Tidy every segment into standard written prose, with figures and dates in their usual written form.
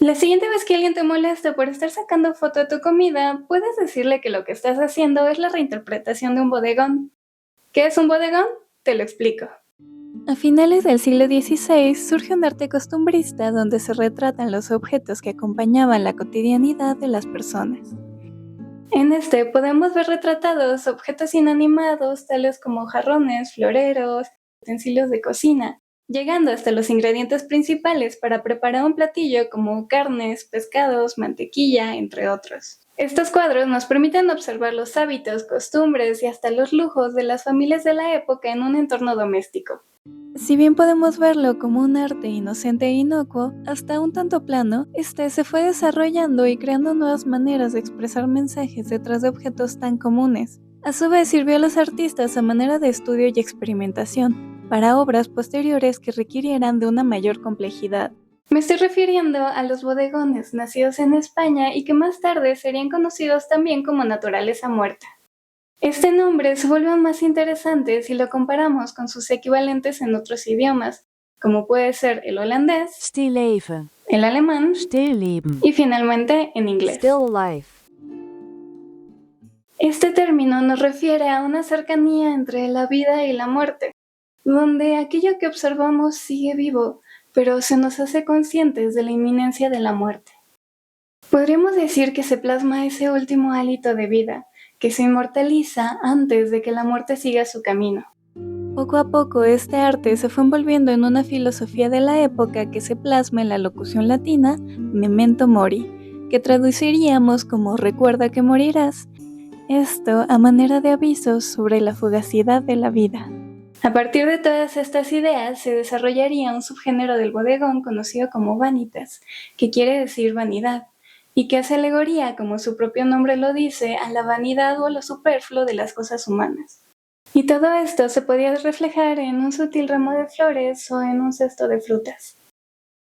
La siguiente vez que alguien te moleste por estar sacando foto de tu comida, puedes decirle que lo que estás haciendo es la reinterpretación de un bodegón. ¿Qué es un bodegón? Te lo explico. A finales del siglo XVI surge un arte costumbrista donde se retratan los objetos que acompañaban la cotidianidad de las personas. En este podemos ver retratados objetos inanimados tales como jarrones, floreros, utensilios de cocina, llegando hasta los ingredientes principales para preparar un platillo como carnes, pescados, mantequilla, entre otros. Estos cuadros nos permiten observar los hábitos, costumbres y hasta los lujos de las familias de la época en un entorno doméstico. Si bien podemos verlo como un arte inocente e inocuo, hasta un tanto plano, este se fue desarrollando y creando nuevas maneras de expresar mensajes detrás de objetos tan comunes. A su vez sirvió a los artistas a manera de estudio y experimentación, para obras posteriores que requirieran de una mayor complejidad. Me estoy refiriendo a los bodegones nacidos en España y que más tarde serían conocidos también como naturaleza muerta. Este nombre se vuelve más interesante si lo comparamos con sus equivalentes en otros idiomas, como puede ser el holandés, Stillleven, el alemán Stillleben, y finalmente en inglés. Still Life. Este término nos refiere a una cercanía entre la vida y la muerte, donde aquello que observamos sigue vivo, pero se nos hace conscientes de la inminencia de la muerte. Podríamos decir que se plasma ese último hálito de vida, que se inmortaliza antes de que la muerte siga su camino. Poco a poco este arte se fue envolviendo en una filosofía de la época que se plasma en la locución latina Memento Mori, que traduciríamos como recuerda que morirás, esto a manera de aviso sobre la fugacidad de la vida. A partir de todas estas ideas se desarrollaría un subgénero del bodegón conocido como vanitas, que quiere decir vanidad, y que hace alegoría, como su propio nombre lo dice, a la vanidad o a lo superfluo de las cosas humanas. Y todo esto se podía reflejar en un sutil ramo de flores o en un cesto de frutas.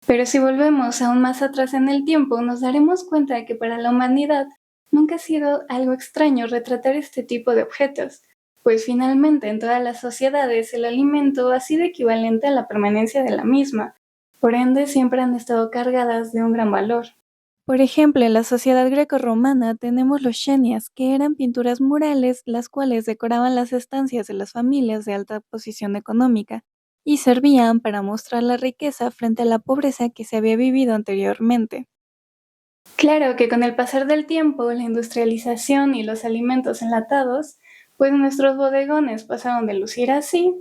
Pero si volvemos aún más atrás en el tiempo, nos daremos cuenta de que para la humanidad nunca ha sido algo extraño retratar este tipo de objetos, pues finalmente en todas las sociedades el alimento ha sido equivalente a la permanencia de la misma, por ende siempre han estado cargadas de un gran valor. Por ejemplo, en la sociedad grecorromana tenemos los xenias, que eran pinturas murales las cuales decoraban las estancias de las familias de alta posición económica y servían para mostrar la riqueza frente a la pobreza que se había vivido anteriormente. Claro que con el pasar del tiempo, la industrialización y los alimentos enlatados, pues nuestros bodegones pasaron de lucir así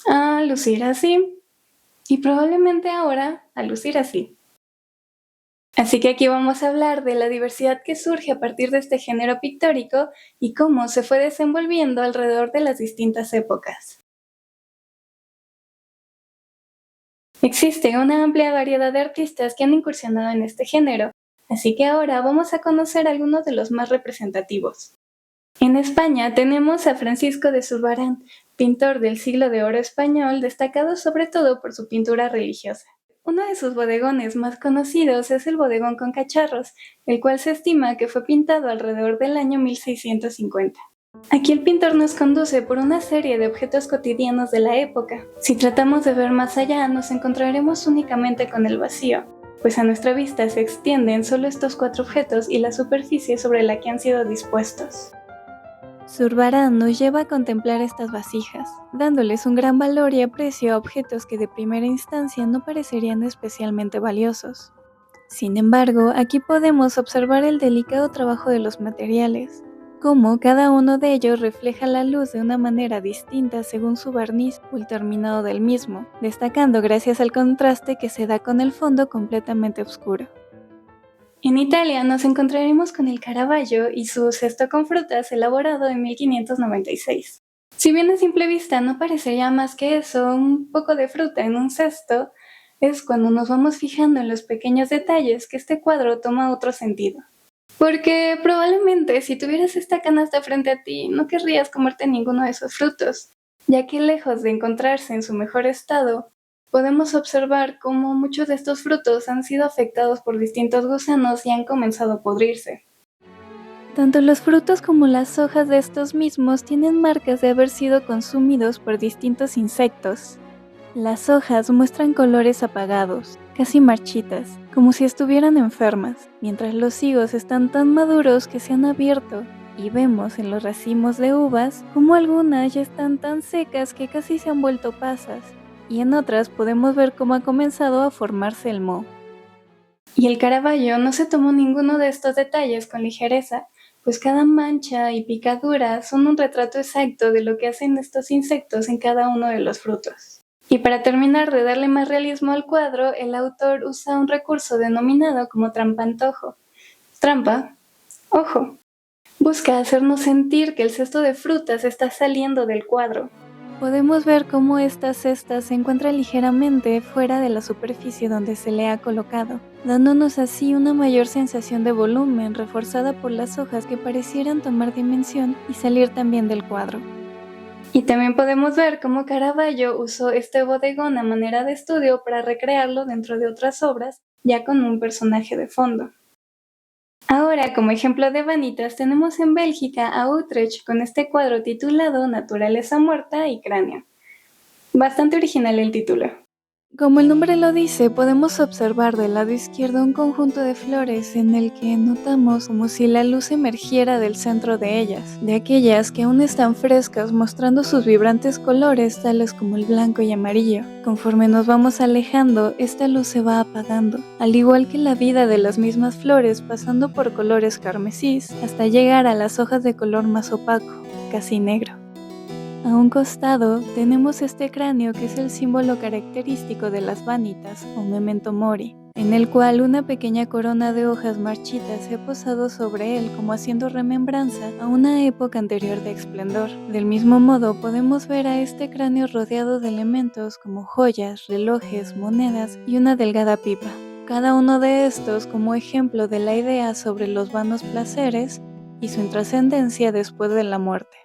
a lucir así y probablemente ahora a lucir así. Así que aquí vamos a hablar de la diversidad que surge a partir de este género pictórico y cómo se fue desenvolviendo alrededor de las distintas épocas. Existe una amplia variedad de artistas que han incursionado en este género, así que ahora vamos a conocer algunos de los más representativos. En España tenemos a Francisco de Zurbarán, pintor del siglo de oro español, destacado sobre todo por su pintura religiosa. Uno de sus bodegones más conocidos es el bodegón con cacharros, el cual se estima que fue pintado alrededor del año 1650. Aquí el pintor nos conduce por una serie de objetos cotidianos de la época. Si tratamos de ver más allá, nos encontraremos únicamente con el vacío, pues a nuestra vista se extienden solo estos 4 objetos y la superficie sobre la que han sido dispuestos. Zurbarán nos lleva a contemplar estas vasijas, dándoles un gran valor y aprecio a objetos que de primera instancia no parecerían especialmente valiosos. Sin embargo, aquí podemos observar el delicado trabajo de los materiales, cómo cada uno de ellos refleja la luz de una manera distinta según su barniz o el terminado del mismo, destacando gracias al contraste que se da con el fondo completamente oscuro. En Italia nos encontraremos con el Caravaggio y su cesto con frutas elaborado en 1596. Si bien a simple vista no parecería más que eso, un poco de fruta en un cesto, es cuando nos vamos fijando en los pequeños detalles que este cuadro toma otro sentido. Porque probablemente si tuvieras esta canasta frente a ti, no querrías comerte ninguno de esos frutos, ya que lejos de encontrarse en su mejor estado, podemos observar cómo muchos de estos frutos han sido afectados por distintos gusanos y han comenzado a podrirse. Tanto los frutos como las hojas de estos mismos tienen marcas de haber sido consumidos por distintos insectos. Las hojas muestran colores apagados, casi marchitas, como si estuvieran enfermas, mientras los higos están tan maduros que se han abierto, y vemos en los racimos de uvas como algunas ya están tan secas que casi se han vuelto pasas, y en otras podemos ver cómo ha comenzado a formarse el moho. Y el Caravaggio no se tomó ninguno de estos detalles con ligereza, pues cada mancha y picadura son un retrato exacto de lo que hacen estos insectos en cada uno de los frutos. Y para terminar de darle más realismo al cuadro, el autor usa un recurso denominado como trampantojo. Trampa, ojo. Busca hacernos sentir que el cesto de frutas está saliendo del cuadro. Podemos ver cómo esta cesta se encuentra ligeramente fuera de la superficie donde se le ha colocado, dándonos así una mayor sensación de volumen reforzada por las hojas que parecieran tomar dimensión y salir también del cuadro. Y también podemos ver cómo Caravaggio usó este bodegón a manera de estudio para recrearlo dentro de otras obras, ya con un personaje de fondo. Ahora, como ejemplo de vanitas, tenemos en Bélgica a Utrecht con este cuadro titulado Naturaleza muerta y cráneo. Bastante original el título. Como el nombre lo dice, podemos observar del lado izquierdo un conjunto de flores en el que notamos como si la luz emergiera del centro de ellas, de aquellas que aún están frescas mostrando sus vibrantes colores tales como el blanco y amarillo. Conforme nos vamos alejando, esta luz se va apagando, al igual que la vida de las mismas flores pasando por colores carmesís hasta llegar a las hojas de color más opaco, casi negro. A un costado tenemos este cráneo que es el símbolo característico de las vanitas o memento mori, en el cual una pequeña corona de hojas marchitas se ha posado sobre él como haciendo remembranza a una época anterior de esplendor. Del mismo modo podemos ver a este cráneo rodeado de elementos como joyas, relojes, monedas y una delgada pipa. Cada uno de estos como ejemplo de la idea sobre los vanos placeres y su intrascendencia después de la muerte.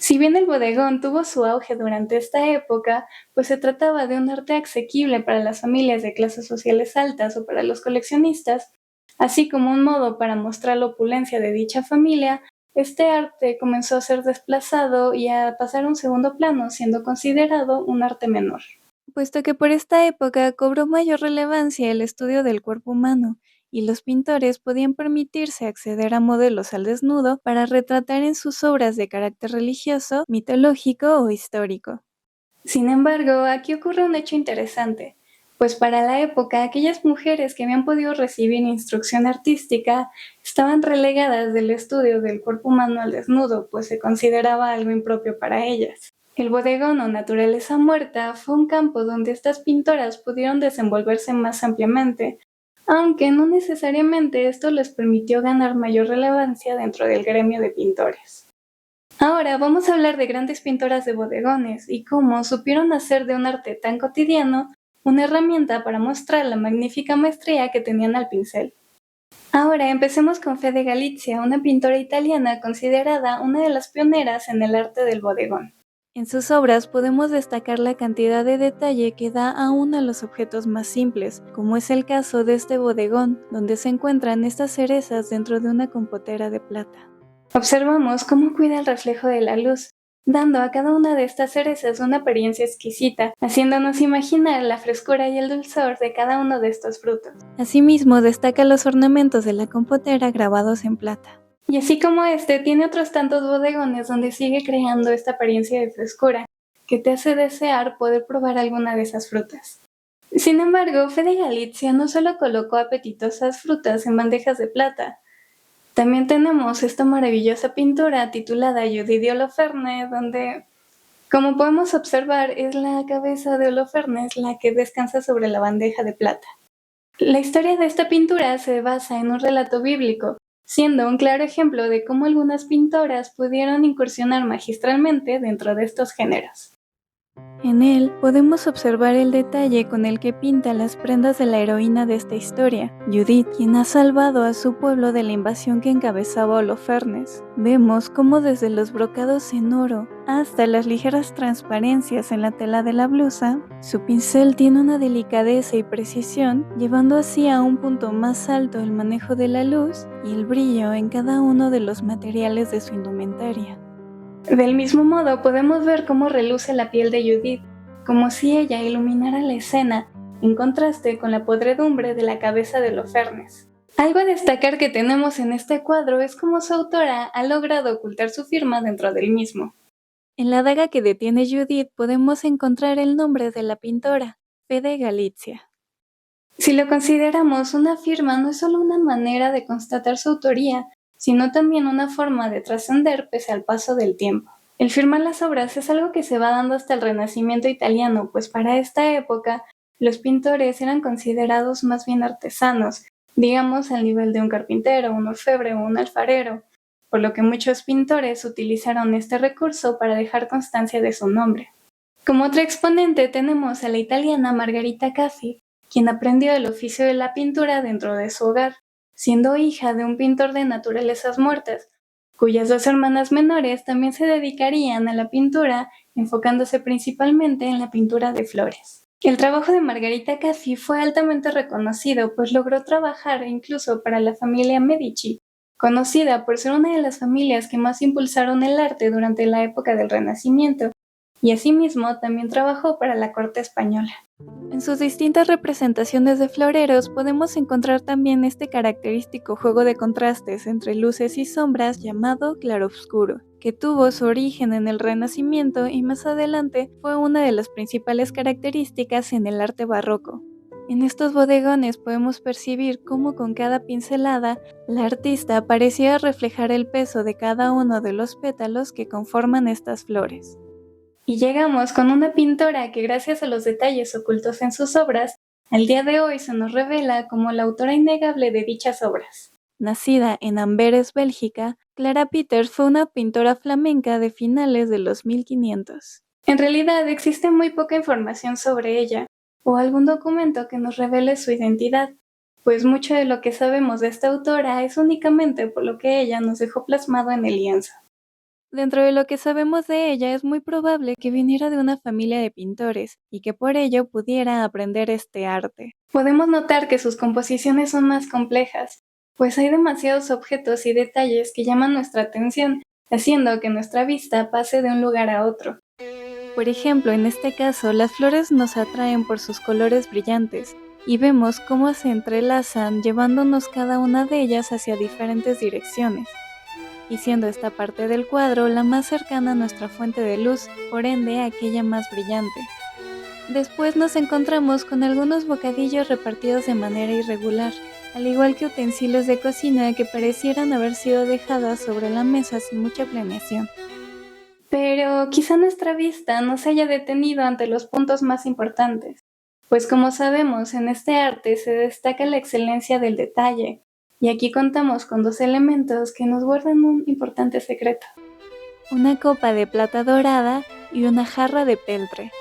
Si bien el bodegón tuvo su auge durante esta época, pues se trataba de un arte asequible para las familias de clases sociales altas o para los coleccionistas, así como un modo para mostrar la opulencia de dicha familia, este arte comenzó a ser desplazado y a pasar a un segundo plano, siendo considerado un arte menor. Puesto que por esta época cobró mayor relevancia el estudio del cuerpo humano, y los pintores podían permitirse acceder a modelos al desnudo para retratar en sus obras de carácter religioso, mitológico o histórico. Sin embargo, aquí ocurre un hecho interesante, pues para la época aquellas mujeres que habían podido recibir instrucción artística estaban relegadas del estudio del cuerpo humano al desnudo, pues se consideraba algo impropio para ellas. El bodegón o naturaleza muerta fue un campo donde estas pintoras pudieron desenvolverse más ampliamente, aunque no necesariamente esto les permitió ganar mayor relevancia dentro del gremio de pintores. Ahora vamos a hablar de grandes pintoras de bodegones y cómo supieron hacer de un arte tan cotidiano una herramienta para mostrar la magnífica maestría que tenían al pincel. Ahora empecemos con Fede Galizia, una pintora italiana considerada una de las pioneras en el arte del bodegón. En sus obras podemos destacar la cantidad de detalle que da aún a los objetos más simples, como es el caso de este bodegón, donde se encuentran estas cerezas dentro de una compotera de plata. Observamos cómo cuida el reflejo de la luz, dando a cada una de estas cerezas una apariencia exquisita, haciéndonos imaginar la frescura y el dulzor de cada uno de estos frutos. Asimismo, destaca los ornamentos de la compotera grabados en plata. Y así como este, tiene otros tantos bodegones donde sigue creando esta apariencia de frescura, que te hace desear poder probar alguna de esas frutas. Sin embargo, Fede Galizia no solo colocó apetitosas frutas en bandejas de plata, también tenemos esta maravillosa pintura titulada Judith de Holofernes, donde, como podemos observar, es la cabeza de Holofernes la que descansa sobre la bandeja de plata. La historia de esta pintura se basa en un relato bíblico, siendo un claro ejemplo de cómo algunas pintoras pudieron incursionar magistralmente dentro de estos géneros. En él podemos observar el detalle con el que pinta las prendas de la heroína de esta historia, Judith, quien ha salvado a su pueblo de la invasión que encabezaba Holofernes. Vemos cómo desde los brocados en oro hasta las ligeras transparencias en la tela de la blusa, su pincel tiene una delicadeza y precisión, llevando así a un punto más alto el manejo de la luz y el brillo en cada uno de los materiales de su indumentaria. Del mismo modo podemos ver cómo reluce la piel de Judith, como si ella iluminara la escena, en contraste con la podredumbre de la cabeza de Holofernes. Algo a destacar que tenemos en este cuadro es cómo su autora ha logrado ocultar su firma dentro del mismo. En la daga que detiene Judith podemos encontrar el nombre de la pintora, Fede Galizia. Si lo consideramos, una firma no es solo una manera de constatar su autoría, sino también una forma de trascender pese al paso del tiempo. El firmar las obras es algo que se va dando hasta el Renacimiento italiano, pues para esta época los pintores eran considerados más bien artesanos, digamos al nivel de un carpintero, un orfebre o un alfarero, por lo que muchos pintores utilizaron este recurso para dejar constancia de su nombre. Como otra exponente tenemos a la italiana Margherita Caffi, quien aprendió el oficio de la pintura dentro de su hogar, siendo hija de un pintor de naturalezas muertas, cuyas dos hermanas menores también se dedicarían a la pintura, enfocándose principalmente en la pintura de flores. El trabajo de Margherita Caffi fue altamente reconocido, pues logró trabajar incluso para la familia Medici, conocida por ser una de las familias que más impulsaron el arte durante la época del Renacimiento, y asimismo también trabajó para la corte española. En sus distintas representaciones de floreros podemos encontrar también este característico juego de contrastes entre luces y sombras llamado claroscuro, que tuvo su origen en el Renacimiento y más adelante fue una de las principales características en el arte barroco. En estos bodegones podemos percibir cómo con cada pincelada, la artista parecía reflejar el peso de cada uno de los pétalos que conforman estas flores. Y llegamos con una pintora que gracias a los detalles ocultos en sus obras, al día de hoy se nos revela como la autora innegable de dichas obras. Nacida en Amberes, Bélgica, Clara Peters fue una pintora flamenca de finales de los 1500. En realidad existe muy poca información sobre ella, o algún documento que nos revele su identidad, pues mucho de lo que sabemos de esta autora es únicamente por lo que ella nos dejó plasmado en el lienzo. Dentro de lo que sabemos de ella es muy probable que viniera de una familia de pintores y que por ello pudiera aprender este arte. Podemos notar que sus composiciones son más complejas, pues hay demasiados objetos y detalles que llaman nuestra atención, haciendo que nuestra vista pase de un lugar a otro. Por ejemplo, en este caso, las flores nos atraen por sus colores brillantes, y vemos cómo se entrelazan llevándonos cada una de ellas hacia diferentes direcciones, y siendo esta parte del cuadro la más cercana a nuestra fuente de luz, por ende aquella más brillante. Después nos encontramos con algunos bocadillos repartidos de manera irregular, al igual que utensilios de cocina que parecieran haber sido dejadas sobre la mesa sin mucha planeación. Pero quizá nuestra vista no se haya detenido ante los puntos más importantes, pues como sabemos, en este arte se destaca la excelencia del detalle, y aquí contamos con dos elementos que nos guardan un importante secreto. Una copa de plata dorada y una jarra de peltre,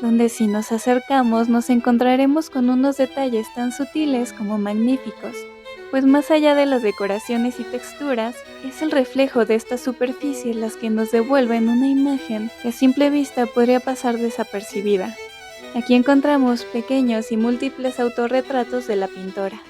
donde si nos acercamos nos encontraremos con unos detalles tan sutiles como magníficos, pues más allá de las decoraciones y texturas, es el reflejo de esta superficie las que nos devuelven una imagen que a simple vista podría pasar desapercibida. Aquí encontramos pequeños y múltiples autorretratos de la pintora.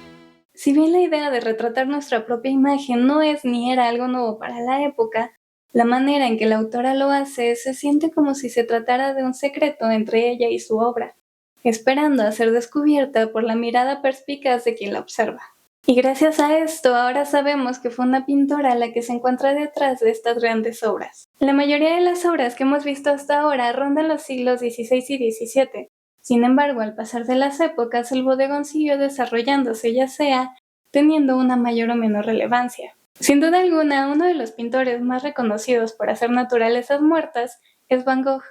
Si bien la idea de retratar nuestra propia imagen no es ni era algo nuevo para la época, la manera en que la autora lo hace se siente como si se tratara de un secreto entre ella y su obra, esperando a ser descubierta por la mirada perspicaz de quien la observa. Y gracias a esto ahora sabemos que fue una pintora la que se encuentra detrás de estas grandes obras. La mayoría de las obras que hemos visto hasta ahora rondan los siglos XVI y XVII. Sin embargo, al pasar de las épocas, el bodegón siguió desarrollándose, ya sea teniendo una mayor o menor relevancia. Sin duda alguna, uno de los pintores más reconocidos por hacer naturalezas muertas es Van Gogh,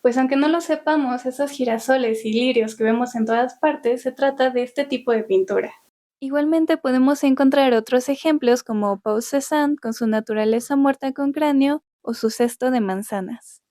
pues aunque no lo sepamos, esos girasoles y lirios que vemos en todas partes se trata de este tipo de pintura. Igualmente podemos encontrar otros ejemplos como Paul Cézanne con su naturaleza muerta con cráneo o su cesto de manzanas.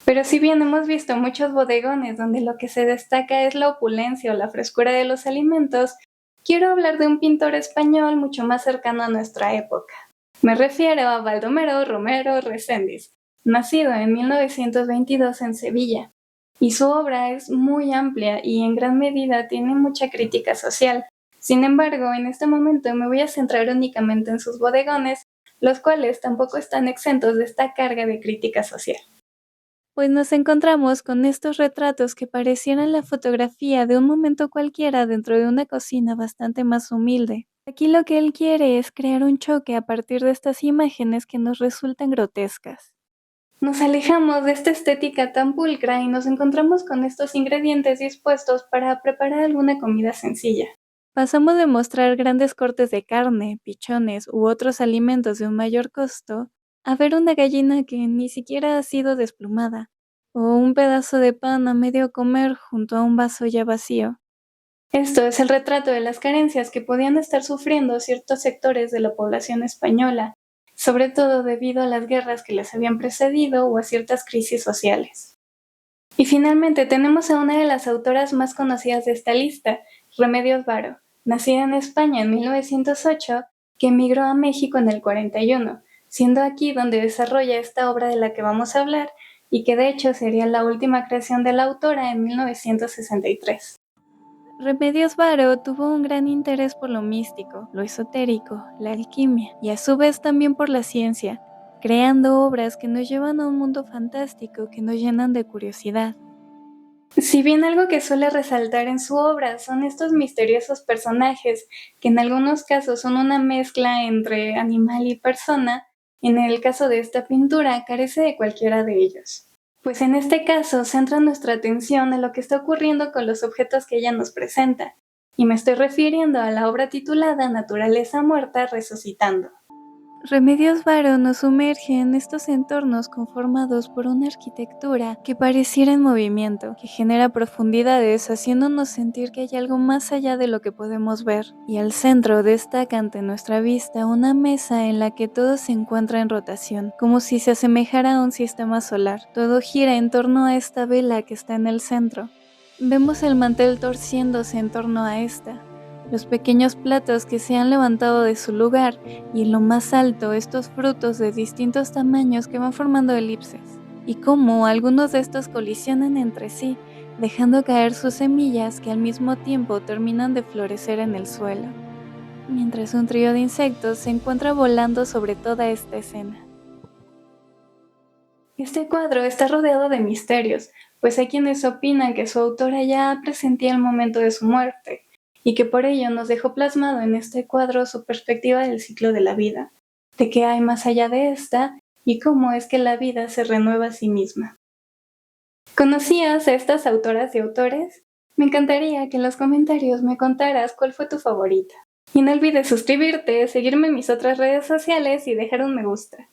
Pero si bien hemos visto muchos bodegones donde lo que se destaca es la opulencia o la frescura de los alimentos, quiero hablar de un pintor español mucho más cercano a nuestra época. Me refiero a Baldomero Romero Reséndiz, nacido en 1922 en Sevilla, y su obra es muy amplia y en gran medida tiene mucha crítica social. Sin embargo, en este momento me voy a centrar únicamente en sus bodegones, los cuales tampoco están exentos de esta carga de crítica social. Pues nos encontramos con estos retratos que parecieran la fotografía de un momento cualquiera dentro de una cocina bastante más humilde. Aquí lo que él quiere es crear un choque a partir de estas imágenes que nos resultan grotescas. Nos alejamos de esta estética tan pulcra y nos encontramos con estos ingredientes dispuestos para preparar alguna comida sencilla. Pasamos de mostrar grandes cortes de carne, pichones u otros alimentos de un mayor costo a ver una gallina que ni siquiera ha sido desplumada, o un pedazo de pan a medio comer junto a un vaso ya vacío. Esto es el retrato de las carencias que podían estar sufriendo ciertos sectores de la población española, sobre todo debido a las guerras que les habían precedido o a ciertas crisis sociales. Y finalmente tenemos a una de las autoras más conocidas de esta lista, Remedios Varo, nacida en España en 1908, que emigró a México en el 41, siendo aquí donde desarrolla esta obra de la que vamos a hablar y que de hecho sería la última creación de la autora en 1963. Remedios Varo tuvo un gran interés por lo místico, lo esotérico, la alquimia y a su vez también por la ciencia, creando obras que nos llevan a un mundo fantástico que nos llenan de curiosidad. Si bien algo que suele resaltar en su obra son estos misteriosos personajes, que en algunos casos son una mezcla entre animal y persona, en el caso de esta pintura carece de cualquiera de ellos. Pues en este caso centra nuestra atención en lo que está ocurriendo con los objetos que ella nos presenta, y me estoy refiriendo a la obra titulada Naturaleza muerta resucitando. Remedios Varo nos sumerge en estos entornos conformados por una arquitectura que pareciera en movimiento, que genera profundidades haciéndonos sentir que hay algo más allá de lo que podemos ver. Y al centro destaca ante nuestra vista una mesa en la que todo se encuentra en rotación, como si se asemejara a un sistema solar. Todo gira en torno a esta vela que está en el centro. Vemos el mantel torciéndose en torno a esta, los pequeños platos que se han levantado de su lugar y en lo más alto estos frutos de distintos tamaños que van formando elipses, y cómo algunos de estos colisionan entre sí, dejando caer sus semillas que al mismo tiempo terminan de florecer en el suelo, mientras un trío de insectos se encuentra volando sobre toda esta escena. Este cuadro está rodeado de misterios, pues hay quienes opinan que su autora ya presentía el momento de su muerte, y que por ello nos dejó plasmado en este cuadro su perspectiva del ciclo de la vida, de qué hay más allá de esta y cómo es que la vida se renueva a sí misma. ¿Conocías a estas autoras y autores? Me encantaría que en los comentarios me contaras cuál fue tu favorita. Y no olvides suscribirte, seguirme en mis otras redes sociales y dejar un me gusta.